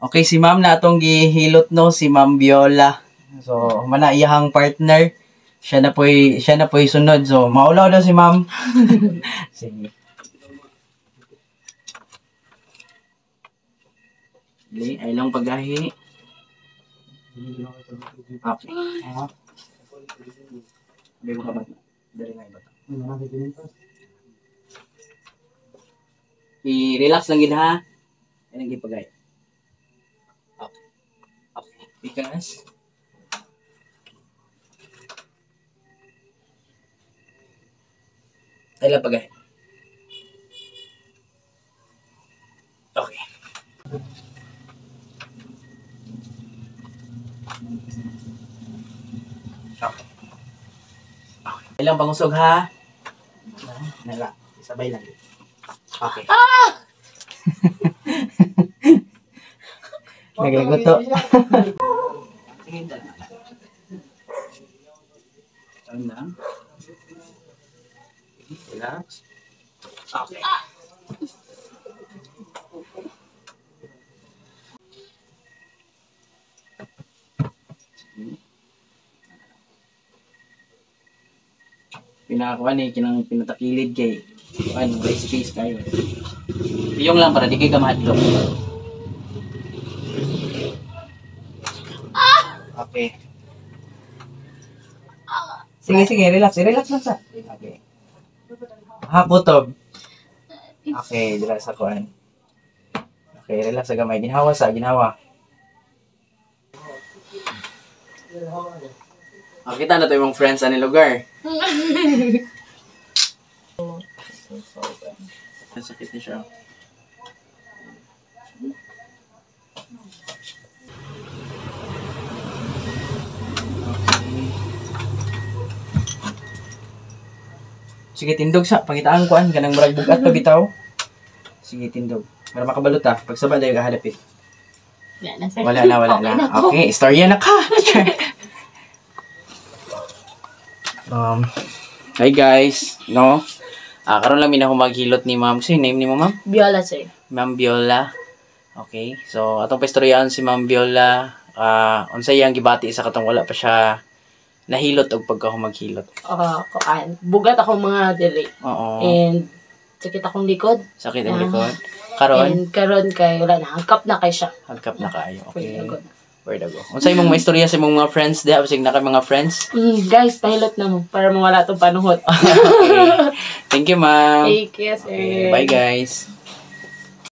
Okay, si ma'am na atong gihilot no, si Ma'am Viola. So, mana iyahang partner. Siya na po'y sunod. So, maulaw daw si ma'am. Sige. Ay lang pagahi. Okay. Dari mo ka ba? Dari nga iba. I-relax lang gid ha. Yan ang gipagay. Okay. Okay. Because ay lang pagay. Okay. Okay. Okay. Ilang pangusog ha? Nala. Sabay lang. Okay. Nagaguto. Sige, dala. Turn lang. Relax. Okay. Pinakakuha ni kinang pinatakilid kay ano, may space kayo. Iyong lang para di kayo kamahadlok. Okay. Sige, relax lang sa. Okay. Haputob. Okay, relax sa kuan. Okay, relax sa gamay. Ginhawa. Kita na to yung friends sa lugar. Sakit na siya. Sige, tindog sa. Pangitaan ko kanang murag bugat pa bitaw. Sige, tindog. Para makabalot ha. Pagsaba dayo kahalapit. Wala na. Okay, istorya na ka. Hi guys. No? Karon lang mina ko maghilot ni ma'am. Sino name ni mo, ma'am? Viola, sir. Ma'am Viola. Okay. So, atong paistoryahan si Ma'am Viola. Unsay yang gibati sa katong wala pa siya nahilot og pagka maghilot. Bugat akong mga dili. Oo. And sakit akong likod. Sakit ang likod. Karon? And karon kay wala na. Hagkap na kay siya. Hagkap na kayo. Okay. Where to go? Unsay imong maistorya sa imong mga friends diha? Bisig na kay mga friends? Guys, pahilot na mo para mawala tong panuhot. Okay. Thank you, ma'am. Thank you, sir. Okay. Bye, guys.